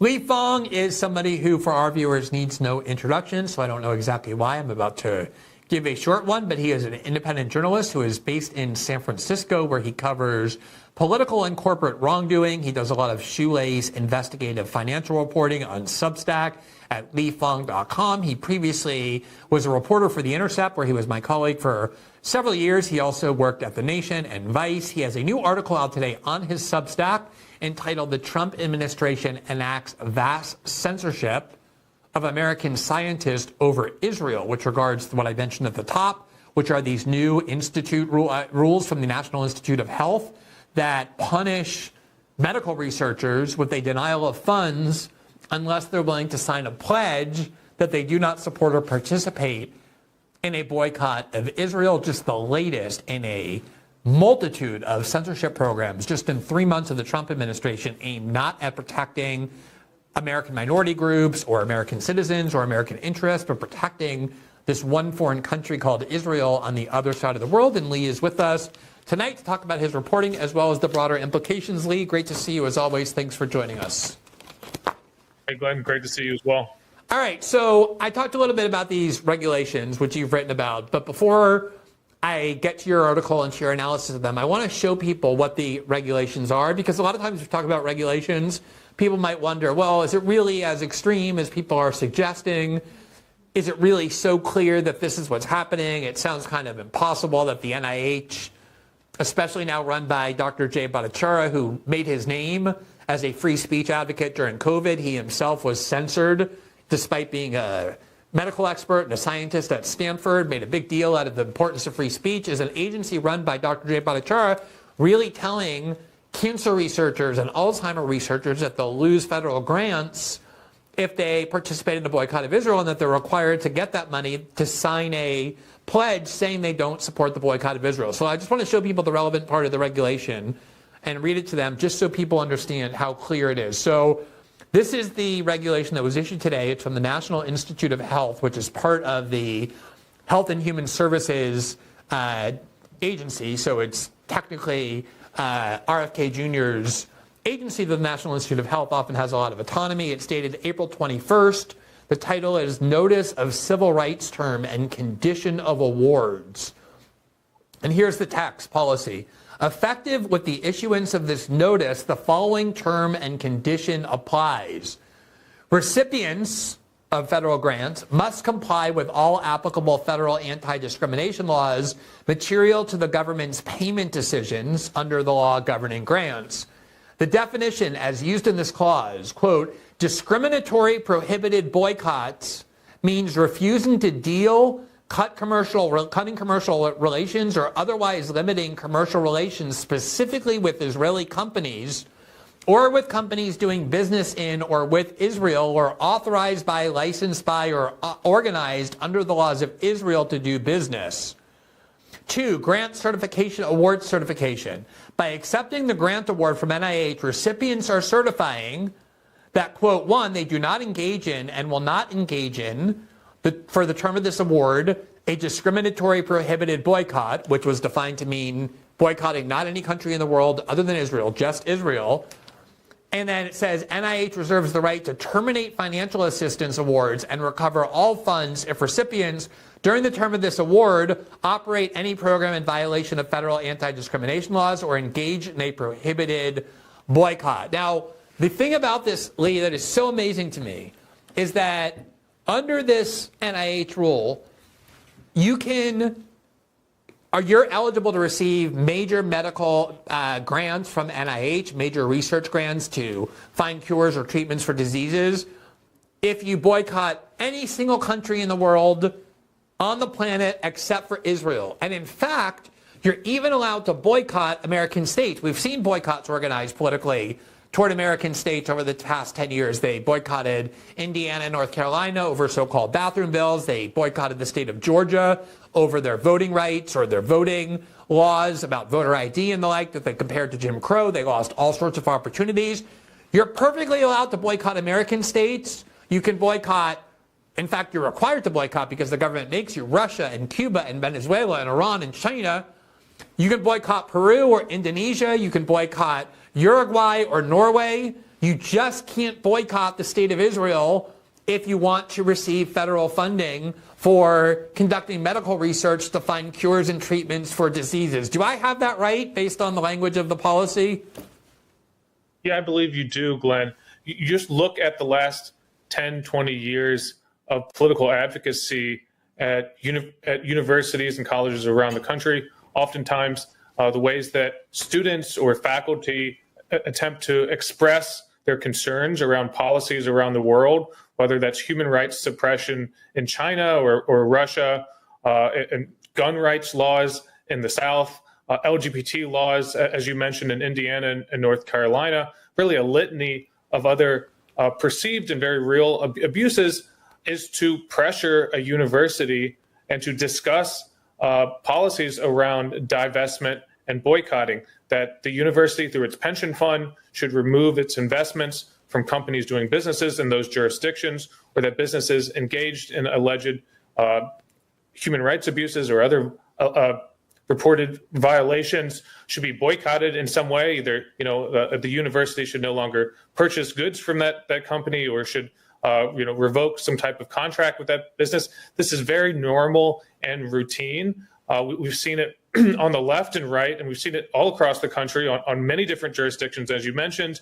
Lee Fang is somebody who, for our viewers, needs no introduction, so I don't know exactly why. I'm about to give a short one, but he is an independent journalist who is based in San Francisco, where he covers political and corporate wrongdoing. He does a lot of shoelace investigative financial reporting on Substack at leefang.com. He previously was a reporter for The Intercept, where he was my colleague for several years. He also worked at The Nation and Vice. He has a new article out today on his Substack entitled "The Trump Administration Enacts Vast Censorship of American Scientists Over Israel," which regards what I mentioned at the top, which are these new rules from the National Institute of Health that punish medical researchers with a denial of funds unless they're willing to sign a pledge that they do not support or participate in a boycott of Israel. Just the latest in a multitude of censorship programs just in 3 months of the Trump administration, aimed not at protecting American minority groups or American citizens or American interests, but protecting this one foreign country called Israel on the other side of the world. And Lee is with us tonight to talk about his reporting as well as the broader implications. Lee, great to see you as always. Thanks for joining us. Hey, Glenn, great to see you as well. All right, so I talked a little bit about these regulations, which you've written about, but before I get to your article and to your analysis of them, I want to show people what the regulations are, because a lot of times we talk about regulations, people might wonder, well, is it really as extreme as people are suggesting? Is it really so clear that this is what's happening? It sounds kind of impossible that the NIH, especially now run by Dr. Jay Bhattacharya, who made his name as a free speech advocate during COVID. He himself was censored despite being a medical expert and a scientist at Stanford, made a big deal out of the importance of free speech. Is an agency run by Dr. Jay Bhattacharya really telling cancer researchers and Alzheimer researchers that they'll lose federal grants if they participate in the boycott of Israel, and that they're required to get that money to sign a pledge saying they don't support the boycott of Israel. So I just want to show people the relevant part of the regulation and read it to them just so people understand how clear it is. So this is the regulation that was issued today. It's from the National Institute of Health, which is part of the Health and Human Services agency. So it's technically RFK Jr.'s agency. The National Institute of Health often has a lot of autonomy. It's dated April 21st. The title is Notice of Civil Rights Term and Condition of Awards. And here's the text policy. Effective with the issuance of this notice, the following term and condition applies. Recipients of federal grants must comply with all applicable federal anti-discrimination laws material to the government's payment decisions under the law governing grants. The definition as used in this clause, quote, discriminatory prohibited boycotts means refusing to deal, cutting commercial relations, or otherwise limiting commercial relations specifically with Israeli companies or with companies doing business in or with Israel or authorized by, licensed by, or organized under the laws of Israel to do business. 2, grant certification, award certification. By accepting the grant award from NIH, recipients are certifying that, quote, 1, they do not engage in and will not engage in, for the term of this award, a discriminatory prohibited boycott, which was defined to mean boycotting not any country in the world other than Israel, just Israel. And then it says NIH reserves the right to terminate financial assistance awards and recover all funds if recipients during the term of this award operate any program in violation of federal anti-discrimination laws or engage in a prohibited boycott. Now, the thing about this, Lee, that is so amazing to me is that under this NIH rule, you're eligible to receive major medical grants from NIH, major research grants to find cures or treatments for diseases, if you boycott any single country in the world on the planet except for Israel. And in fact, you're even allowed to boycott American states. We've seen boycotts organized politically toward American states over the past 10 years. They boycotted Indiana and North Carolina over so-called bathroom bills. They boycotted the state of Georgia over their voting rights or their voting laws about voter ID and the like that they compared to Jim Crow. They lost all sorts of opportunities. You're perfectly allowed to boycott American states. You can boycott, in fact, you're required to boycott because the government makes you, Russia and Cuba and Venezuela and Iran and China. You can boycott Peru or Indonesia. You can boycott Uruguay or Norway. You just can't boycott the state of Israel if you want to receive federal funding for conducting medical research to find cures and treatments for diseases. Do I have that right based on the language of the policy? Yeah, I believe you do, Glenn. You just look at the last 10, 20 years of political advocacy at universities and colleges around the country. Oftentimes, the ways that students or faculty attempt to express their concerns around policies around the world, whether that's human rights suppression in China or Russia, and gun rights laws in the South, LGBT laws, as you mentioned, in Indiana and North Carolina, really a litany of other perceived and very real abuses, is to pressure a university and to discuss policies around divestment and boycotting, that the university, through its pension fund, should remove its investments from companies doing businesses in those jurisdictions, or that businesses engaged in alleged human rights abuses or other reported violations should be boycotted in some way. Either, the university should no longer purchase goods from that company, or should revoke some type of contract with that business. This is very normal and routine. We've seen it on the left and right, and we've seen it all across the country on many different jurisdictions, as you mentioned.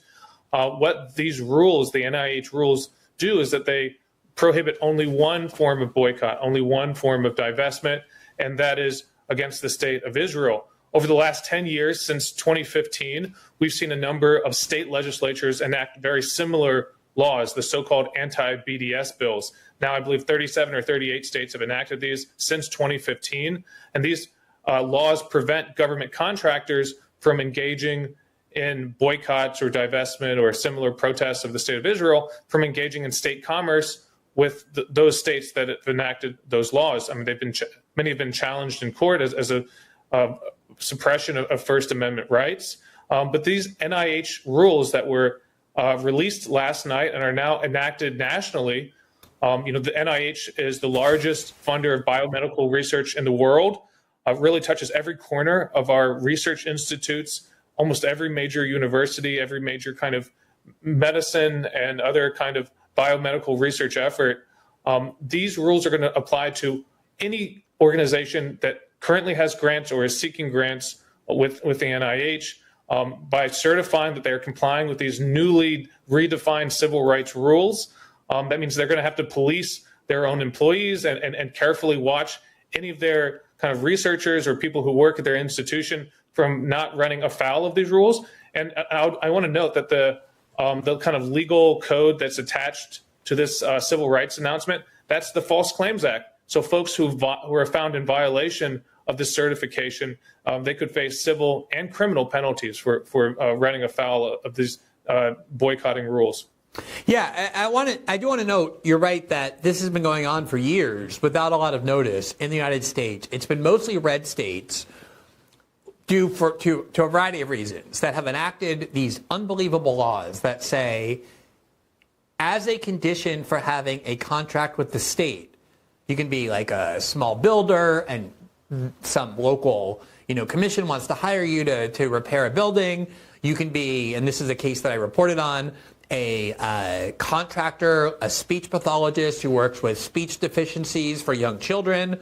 What these rules, the NIH rules, do is that they prohibit only one form of boycott, only one form of divestment, and that is against the state of Israel. Over the last 10 years, since 2015, we've seen a number of state legislatures enact very similar laws, the so-called anti-BDS bills. Now, I believe 37 or 38 states have enacted these since 2015, and these laws prevent government contractors from engaging in boycotts or divestment or similar protests of the state of Israel, from engaging in state commerce with those states that have enacted those laws. I mean, many have been challenged in court as a suppression of First Amendment rights. But these NIH rules that were released last night and are now enacted nationally, the NIH is the largest funder of biomedical research in the world. Really touches every corner of our research institutes, almost every major university, every major kind of medicine and other kind of biomedical research effort. These rules are going to apply to any organization that currently has grants or is seeking grants with the NIH. By certifying that they're complying with these newly redefined civil rights rules, that means they're going to have to police their own employees and carefully watch any of their kind of researchers or people who work at their institution from not running afoul of these rules. And I want to note that the kind of legal code that's attached to this civil rights announcement, that's the False Claims Act. So folks who are found in violation of this certification, they could face civil and criminal penalties for running afoul of these boycotting rules. Yeah, I do want to note, you're right that this has been going on for years without a lot of notice in the United States. It's been mostly red states due to a variety of reasons that have enacted these unbelievable laws that say, as a condition for having a contract with the state, you can be like a small builder and some local commission wants to hire you to repair a building. You can be, and this is a case that I reported on, a contractor, a speech pathologist who works with speech deficiencies for young children.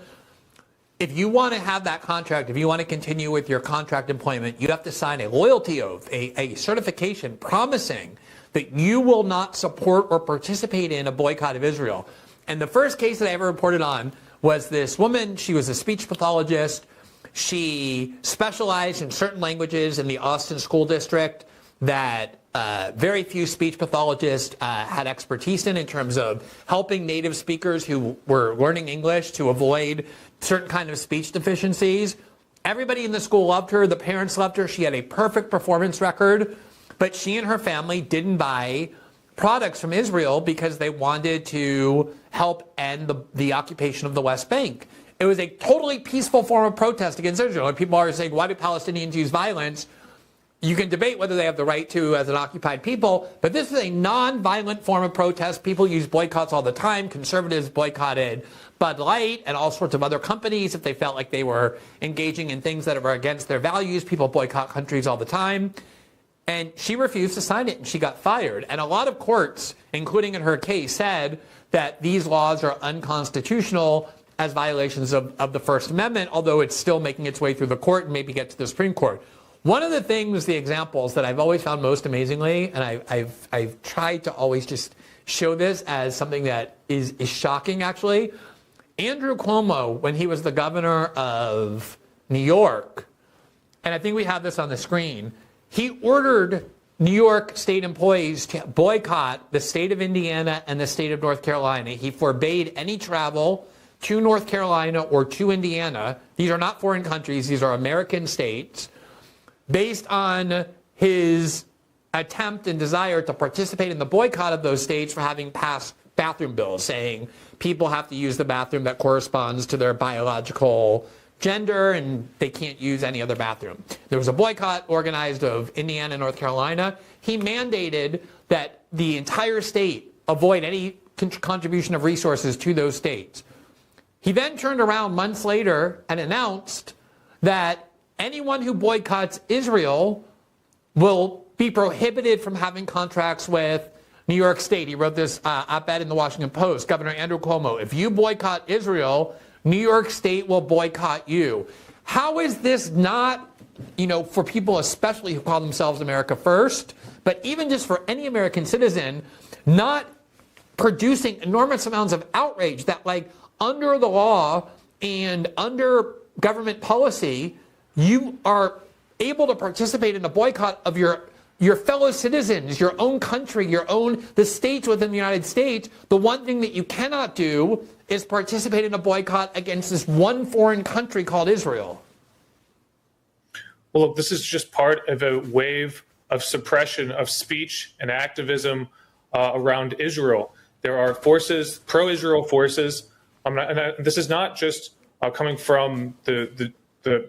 If you want to have that contract, if you want to continue with your contract employment, you have to sign a loyalty oath, a certification promising that you will not support or participate in a boycott of Israel. And the first case that I ever reported on was this woman. She was a speech pathologist. She specialized in certain languages in the Austin School District that very few speech pathologists had expertise in terms of helping native speakers who were learning English to avoid certain kind of speech deficiencies. Everybody in the school loved her. The parents loved her. She had a perfect performance record, but she and her family didn't buy products from Israel because they wanted to help end the occupation of the West Bank. It was a totally peaceful form of protest against Israel. And people are saying, why do Palestinians use violence? You can debate whether they have the right to as an occupied people, but this is a non-violent form of protest. People use boycotts all the time. Conservatives boycotted Bud Light and all sorts of other companies if they felt like they were engaging in things that were against their values. People boycott countries all the time. And she refused to sign it, and she got fired. And a lot of courts, including in her case, said that these laws are unconstitutional as violations of the First Amendment, although it's still making its way through the court and maybe get to the Supreme Court. One of the things, the examples that I've always found most amazingly, and I've tried to always just show this as something that is shocking, actually. Andrew Cuomo, when he was the governor of New York, and I think we have this on the screen, he ordered New York state employees to boycott the state of Indiana and the state of North Carolina. He forbade any travel to North Carolina or to Indiana. These are not foreign countries. These are American states, based on his attempt and desire to participate in the boycott of those states for having passed bathroom bills saying people have to use the bathroom that corresponds to their biological gender and they can't use any other bathroom. There was a boycott organized of Indiana and North Carolina. He mandated that the entire state avoid any contribution of resources to those states. He then turned around months later and announced that anyone who boycotts Israel will be prohibited from having contracts with New York State. He wrote this op-ed in the Washington Post, Governor Andrew Cuomo, if you boycott Israel, New York State will boycott you. How is this not, for people especially who call themselves America First, but even just for any American citizen, not producing enormous amounts of outrage that, like, under the law and under government policy, you are able to participate in the boycott of your fellow citizens, your own country, the states within the United States. The one thing that you cannot do is participate in a boycott against this one foreign country called Israel. Well, look, this is just part of a wave of suppression of speech and activism around Israel. There are forces, pro-Israel forces. This is not just coming from the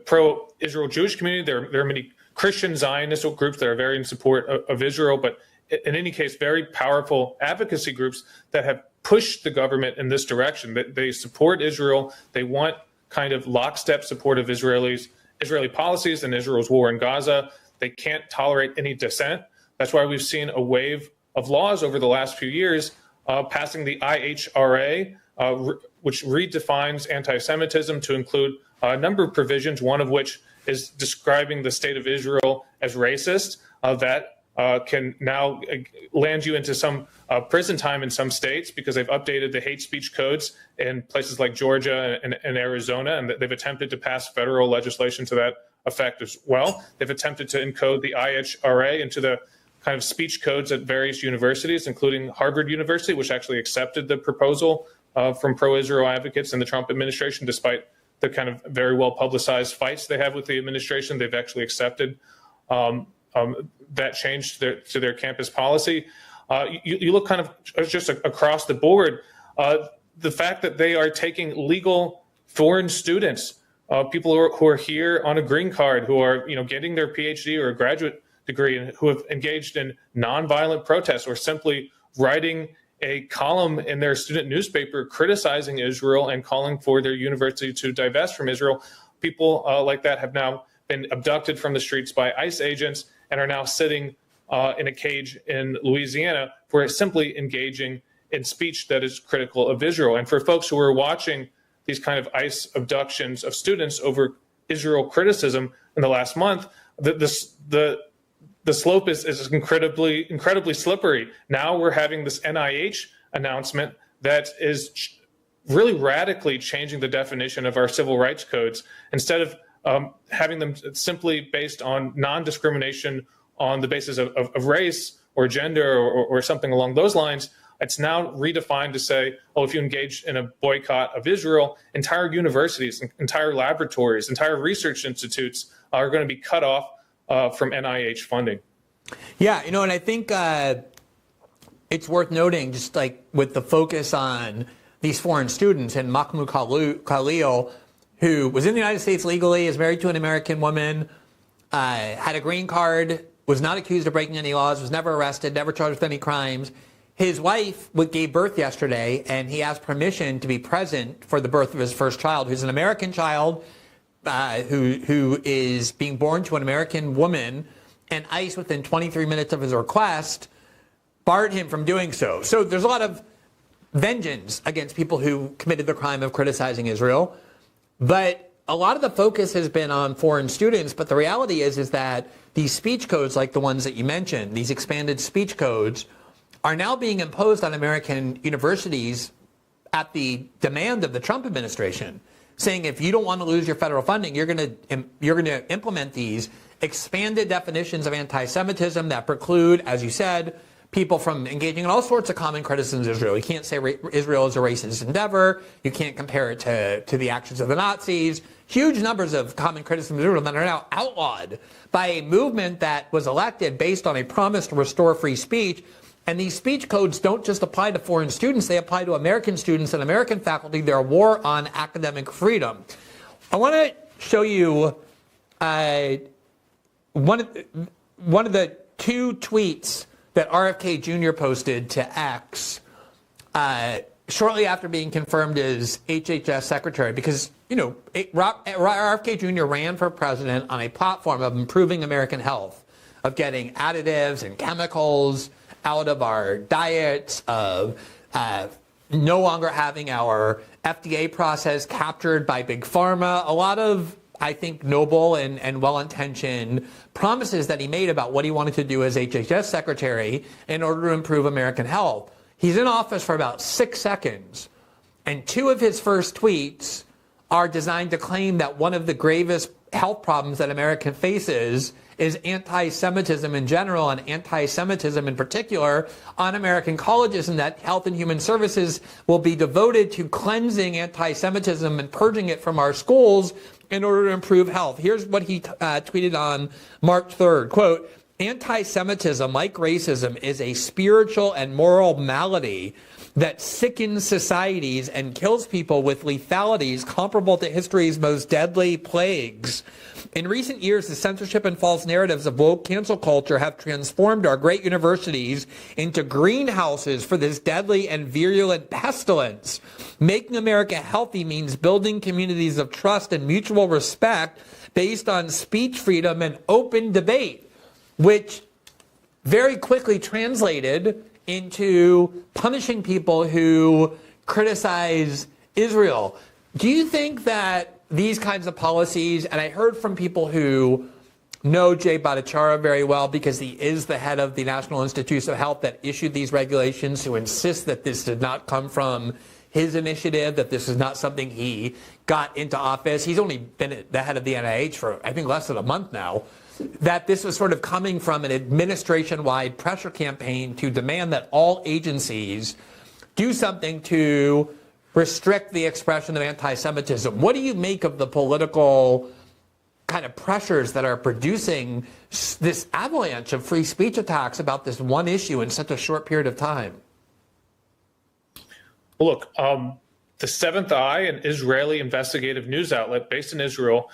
pro-Israel Jewish community. There are many Christian Zionist groups that are very in support of Israel, but in any case, very powerful advocacy groups that have pushed the government in this direction. They support Israel. They want kind of lockstep support of Israeli policies and Israel's war in Gaza. They can't tolerate any dissent. That's why we've seen a wave of laws over the last few years passing the IHRA, which redefines anti-Semitism to include a number of provisions, one of which is describing the state of Israel as racist, that can now land you into some prison time in some states because they've updated the hate speech codes in places like Georgia and Arizona, and they've attempted to pass federal legislation to that effect as well. They've attempted to encode the IHRA into the kind of speech codes at various universities, including Harvard University, which actually accepted the proposal from pro-Israel advocates in the Trump administration, despite the kind of very well publicized fights they have with the administration. They've actually accepted that change to their campus policy. You look kind of just across the board, the fact that they are taking legal foreign students, people who are here on a green card, who are getting their PhD or a graduate degree, and who have engaged in nonviolent protests or simply writing a column in their student newspaper criticizing Israel and calling for their university to divest from Israel. People like that have now been abducted from the streets by ICE agents and are now sitting in a cage in Louisiana for simply engaging in speech that is critical of Israel. And for folks who are watching these kind of ICE abductions of students over Israel criticism in the last month, the slope is incredibly slippery. Now we're having this NIH announcement that is really radically changing the definition of our civil rights codes. Instead of having them simply based on non-discrimination on the basis of race or gender or something along those lines, it's now redefined to say, if you engage in a boycott of Israel, entire universities, entire laboratories, entire research institutes are going to be cut off from NIH funding. Yeah, and I think it's worth noting, just like with the focus on these foreign students, and Mahmoud Khalil, who was in the United States legally, is married to an American woman, had a green card, was not accused of breaking any laws, was never arrested, never charged with any crimes. His wife gave birth yesterday, and he asked permission to be present for the birth of his first child, who's an American child, who is being born to an American woman, and ICE, within 23 minutes of his request, barred him from doing so. So there's a lot of vengeance against people who committed the crime of criticizing Israel. But a lot of the focus has been on foreign students. But the reality is that these speech codes, like the ones that you mentioned, these expanded speech codes, are now being imposed on American universities at the demand of the Trump administration, saying if you don't want to lose your federal funding, you're going to implement these expanded definitions of anti-Semitism that preclude, as you said, people from engaging in all sorts of common criticisms of Israel. You can't say Israel is a racist endeavor. You can't compare it to the actions of the Nazis. Huge numbers of common criticisms of Israel that are now outlawed by a movement that was elected based on a promise to restore free speech. And these speech codes don't just apply to foreign students. They apply to American students and American faculty. They're a war on academic freedom. I want to show you one of the two tweets that RFK Jr. posted to X shortly after being confirmed as HHS secretary, because, RFK Jr. ran for president on a platform of improving American health, of getting additives and chemicals out of our diets, of no longer having our FDA process captured by big pharma. A lot of, I think, noble and well-intentioned promises that he made about what he wanted to do as HHS secretary in order to improve American health. He's in office for about 6 seconds, and two of his first tweets are designed to claim that one of the gravest health problems that America faces is anti-Semitism in general and anti-Semitism in particular on American colleges, and that Health and Human Services will be devoted to cleansing anti-Semitism and purging it from our schools in order to improve health. Here's what he tweeted on March 3rd, quote, "Anti-Semitism, like racism, is a spiritual and moral malady that sickens societies and kills people with lethalities comparable to history's most deadly plagues. In recent years, the censorship and false narratives of woke cancel culture have transformed our great universities into greenhouses for this deadly and virulent pestilence. Making America healthy means building communities of trust and mutual respect based on speech freedom and open debate," which very quickly translated into punishing people who criticize Israel. Do you think that these kinds of policies, and I heard from people who know Jay Bhattacharya very well because he is the head of the National Institutes of Health that issued these regulations, who insist that this did not come from his initiative, that this is not something he got into office. He's only been the head of the NIH for, I think, less than a month now. That this was sort of coming from an administration-wide pressure campaign to demand that all agencies do something to restrict the expression of anti-Semitism. What do you make of the political kind of pressures that are producing this avalanche of free speech attacks about this one issue in such a short period of time? Look, the Seventh Eye, an Israeli investigative news outlet based in Israel,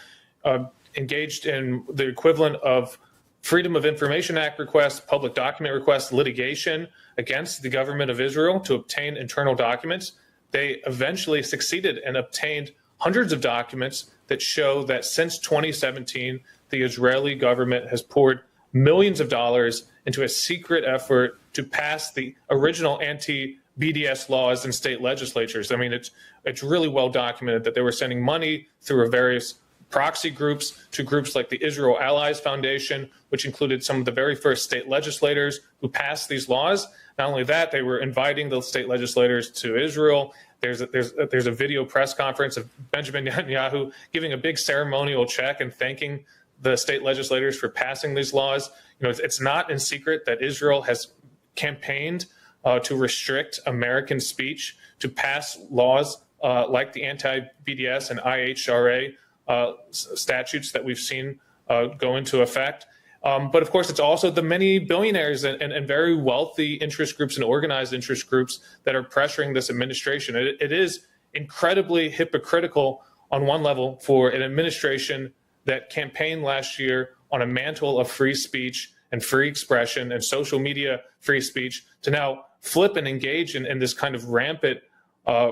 engaged in the equivalent of Freedom of Information Act requests, public document requests, litigation against the government of Israel to obtain internal documents. They eventually succeeded and obtained hundreds of documents that show that since 2017, the Israeli government has poured millions of dollars into a secret effort to pass the original anti-BDS laws in state legislatures. I mean, it's really well documented that they were sending money through various proxy groups to groups like the Israel Allies Foundation, which included some of the very first state legislators who passed these laws. Not only that, they were inviting the state legislators to Israel. There's a video press conference of Benjamin Netanyahu giving a big ceremonial check and thanking the state legislators for passing these laws. It's not in secret that Israel has campaigned to restrict American speech, to pass laws like the anti-BDS and IHRA statutes that we've seen go into effect. But of course, it's also the many billionaires and very wealthy interest groups and organized interest groups that are pressuring this administration. It is incredibly hypocritical on one level for an administration that campaigned last year on a mantle of free speech and free expression and social media free speech to now flip and engage in this kind of rampant,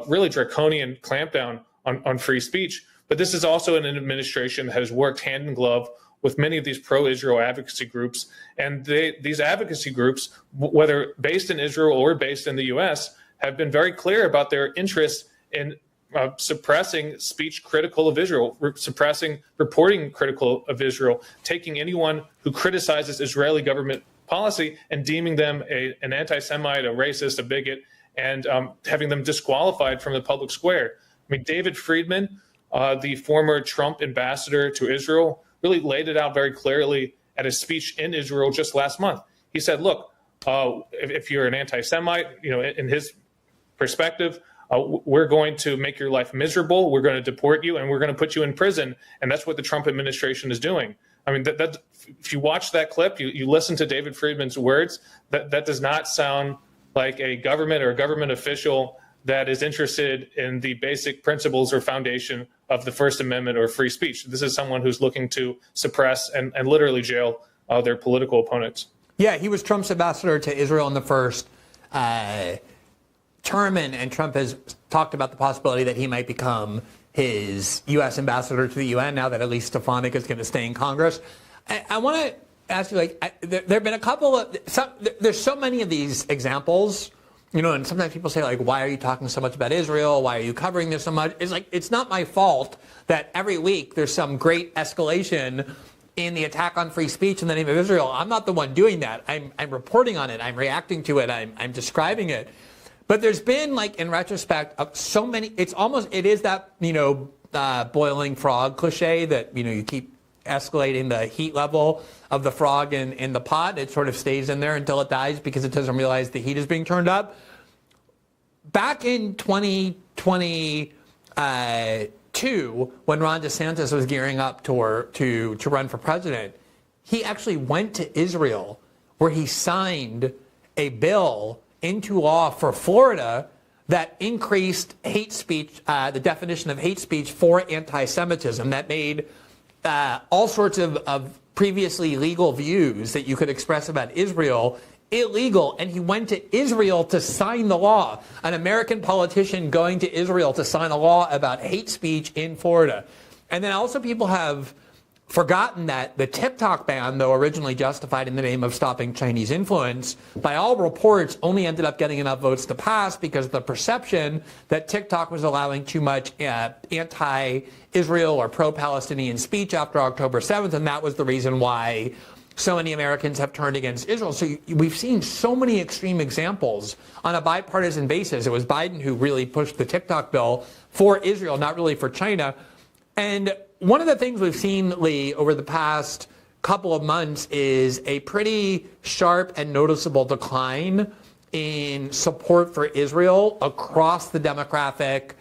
really draconian clampdown on free speech. But this is also an administration that has worked hand in glove with many of these pro-Israel advocacy groups. And these advocacy groups, whether based in Israel or based in the U.S., have been very clear about their interest in suppressing speech critical of Israel, suppressing reporting critical of Israel, taking anyone who criticizes Israeli government policy and deeming them an anti-Semite, a racist, a bigot, and having them disqualified from the public square. I mean, David Friedman, the former Trump ambassador to Israel, really laid it out very clearly at a speech in Israel just last month. He said, look, if you're an anti-Semite, in his perspective, we're going to make your life miserable, we're going to deport you, and we're going to put you in prison. And that's what the Trump administration is doing. I mean, that if you watch that clip, you listen to David Friedman's words, that does not sound like a government or a government official that is interested in the basic principles or foundation of the First Amendment or free speech. This is someone who's looking to suppress and literally jail their political opponents. Yeah, he was Trump's ambassador to Israel in the first term, and Trump has talked about the possibility that he might become his U.S. ambassador to the UN now that at least Stefanik is going to stay in Congress. I want to ask you, there have been a couple of, there's so many of these examples, and sometimes people say, why are you talking so much about Israel? Why are you covering this so much? It's it's not my fault that every week there's some great escalation in the attack on free speech in the name of Israel. I'm not the one doing that. I'm reporting on it. I'm reacting to it. I'm describing it. But there's been, in retrospect, so many, it is that, boiling frog cliche that, you keep escalating the heat level of the frog in the pot. It sort of stays in there until it dies because it doesn't realize the heat is being turned up. Back in 2022, when Ron DeSantis was gearing up to run for president, he actually went to Israel where he signed a bill into law for Florida that increased hate speech, the definition of hate speech for anti-Semitism, that made all sorts of previously legal views that you could express about Israel illegal. And he went to Israel to sign the law. An American politician going to Israel to sign a law about hate speech in Florida. And then also people have forgotten that the TikTok ban, though originally justified in the name of stopping Chinese influence, by all reports only ended up getting enough votes to pass because of the perception that TikTok was allowing too much anti-Israel or pro-Palestinian speech after October 7th, and that was the reason why so many Americans have turned against Israel. So we've seen so many extreme examples on a bipartisan basis. It was Biden who really pushed the TikTok bill for Israel, not really for China. And one of the things we've seen, Lee, over the past couple of months is a pretty sharp and noticeable decline in support for Israel across the demographic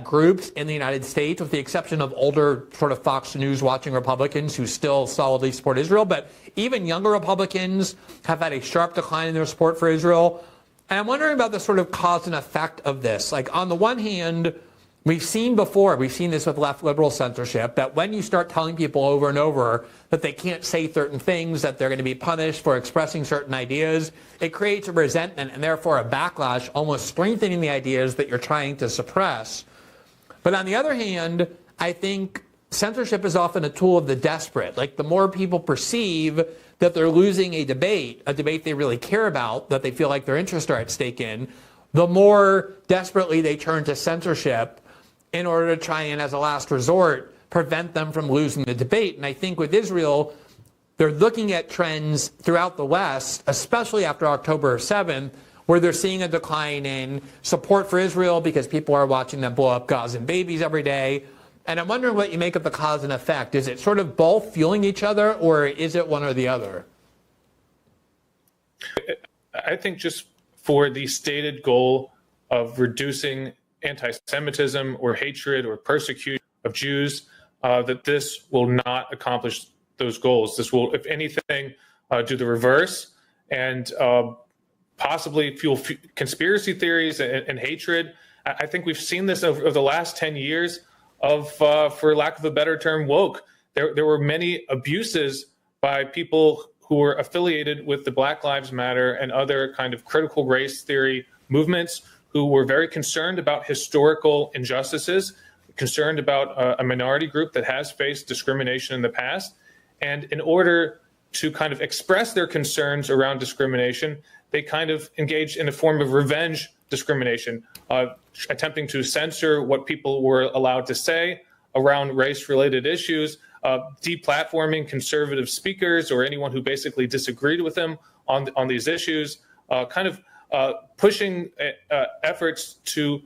groups in the United States, with the exception of older sort of Fox News watching Republicans who still solidly support Israel. But even younger Republicans have had a sharp decline in their support for Israel. And I'm wondering about the sort of cause and effect of this. On the one hand, we've seen this with left liberal censorship, that when you start telling people over and over that they can't say certain things, that they're going to be punished for expressing certain ideas, it creates a resentment and therefore a backlash, almost strengthening the ideas that you're trying to suppress. But on the other hand, I think censorship is often a tool of the desperate. The more people perceive that they're losing a debate they really care about, that they feel like their interests are at stake in, the more desperately they turn to censorship in order to try and, as a last resort, prevent them from losing the debate. And I think with Israel, they're looking at trends throughout the West, especially after October 7th, where they're seeing a decline in support for Israel because people are watching them blow up Gazan babies every day. And I'm wondering what you make of the cause and effect. Is it sort of both fueling each other, or is it one or the other? I think just for the stated goal of reducing anti-Semitism or hatred or persecution of Jews, that this will not accomplish those goals. This will, if anything, do the reverse and possibly fuel conspiracy theories and hatred. I think we've seen this over the last 10 years of, for lack of a better term, woke. There were many abuses by people who were affiliated with the Black Lives Matter and other kind of critical race theory movements, who were very concerned about historical injustices, concerned about a minority group that has faced discrimination in the past. And in order to kind of express their concerns around discrimination, they kind of engaged in a form of revenge discrimination, attempting to censor what people were allowed to say around race-related issues, deplatforming conservative speakers or anyone who basically disagreed with them on these issues, pushing efforts to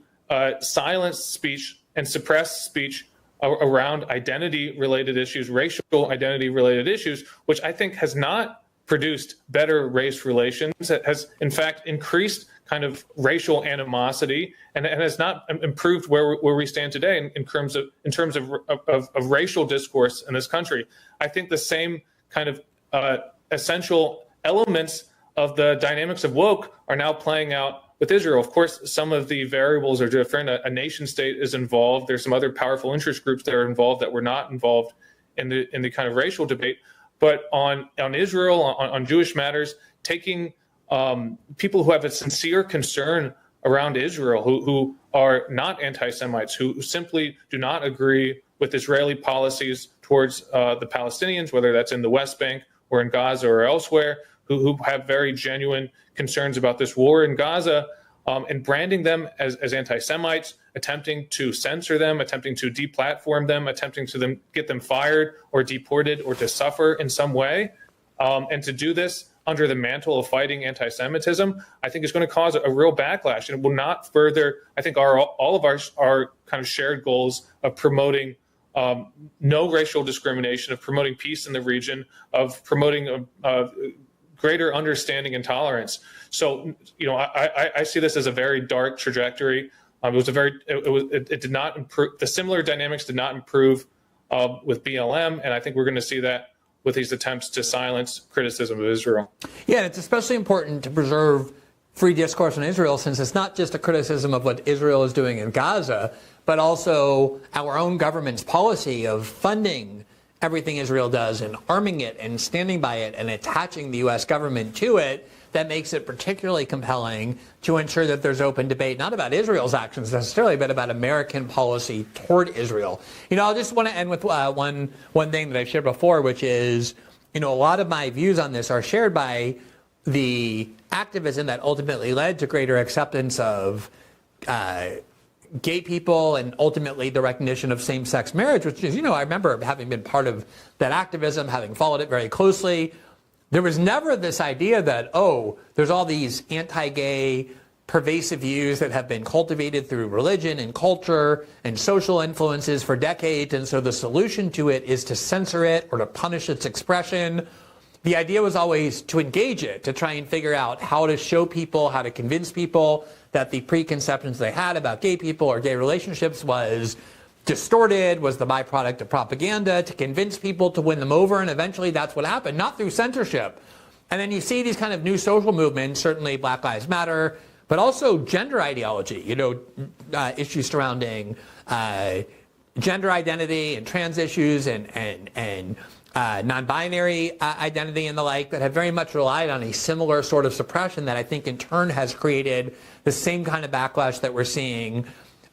silence speech and suppress speech around identity-related issues, racial identity-related issues, which I think has not produced better race relations. It has, in fact, increased kind of racial animosity and has not improved where we stand today in terms of racial discourse in this country. I think the same kind of essential elements of the dynamics of woke are now playing out with Israel. Of course, some of the variables are different. A nation state is involved. There's some other powerful interest groups that are involved that were not involved in the kind of racial debate. But on Israel, on Jewish matters, taking people who have a sincere concern around Israel, who are not anti-Semites, who simply do not agree with Israeli policies towards the Palestinians, whether that's in the West Bank or in Gaza or elsewhere, who have very genuine concerns about this war in Gaza, and branding them as anti-Semites, attempting to censor them, attempting to deplatform them, attempting to get them fired or deported or to suffer in some way. And to do this under the mantle of fighting anti-Semitism, I think is going to cause a real backlash, and it will not further, I think, all of our kind of shared goals of promoting no racial discrimination, of promoting peace in the region, of promoting greater understanding and tolerance. So, I see this as a very dark trajectory. It did not improve. The similar dynamics did not improve with BLM, and I think we're going to see that with these attempts to silence criticism of Israel. Yeah, and it's especially important to preserve free discourse on Israel, since it's not just a criticism of what Israel is doing in Gaza, but also our own government's policy of funding everything Israel does and arming it and standing by it and attaching the U.S. government to it. That makes it particularly compelling to ensure that there's open debate, not about Israel's actions necessarily, but about American policy toward Israel. I just want to end with one thing that I've shared before, which is, a lot of my views on this are shared by the activism that ultimately led to greater acceptance of gay people and ultimately the recognition of same-sex marriage, which is, I remember having been part of that activism, having followed it very closely. There was never this idea that, there's all these anti-gay pervasive views that have been cultivated through religion and culture and social influences for decades, and so the solution to it is to censor it or to punish its expression. The idea was always to engage it, to try and figure out how to show people, how to convince people that the preconceptions they had about gay people or gay relationships was distorted, was the byproduct of propaganda, to convince people, to win them over, and eventually that's what happened, not through censorship. And then you see these kind of new social movements, certainly Black Lives Matter, but also gender ideology, issues surrounding gender identity and trans issues and non-binary identity and the like, that have very much relied on a similar sort of suppression that I think in turn has created the same kind of backlash that we're seeing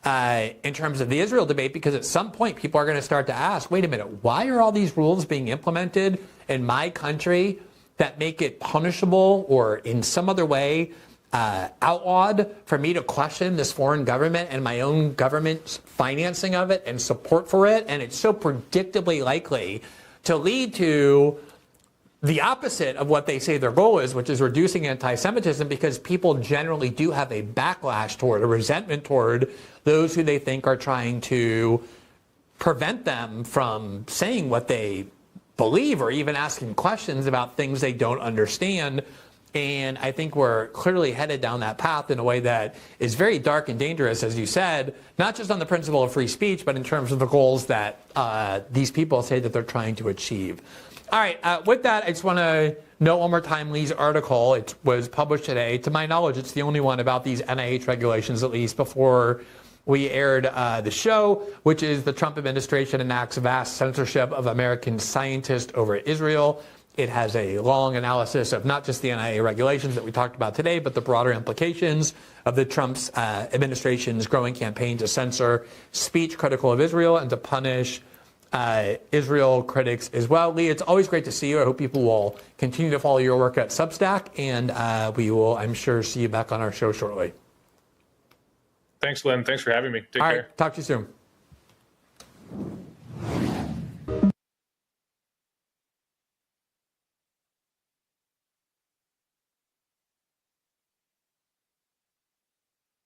in terms of the Israel debate, because at some point people are going to start to ask, wait a minute, why are all these rules being implemented in my country that make it punishable or in some other way outlawed for me to question this foreign government and my own government's financing of it and support for it? And it's so predictably likely to lead to the opposite of what they say their goal is, which is reducing anti-Semitism, because people generally do have a backlash toward, a resentment toward those who they think are trying to prevent them from saying what they believe or even asking questions about things they don't understand. And I think we're clearly headed down that path in a way that is very dark and dangerous, as you said, not just on the principle of free speech, but in terms of the goals that these people say that they're trying to achieve. All right, with that, I just want to note one more time Lee's article. It was published today. To my knowledge, it's the only one about these NIH regulations, at least before we aired the show, which is the Trump administration enacts vast censorship of American scientists over Israel. It has a long analysis of not just the NIA regulations that we talked about today, but the broader implications of the Trump's administration's growing campaign to censor speech critical of Israel and to punish Israel critics as well. Lee, it's always great to see you. I hope people will continue to follow your work at Substack, and we will, I'm sure, see you back on our show shortly. Thanks, Glenn. Thanks for having me. Take All care. right, talk to you soon.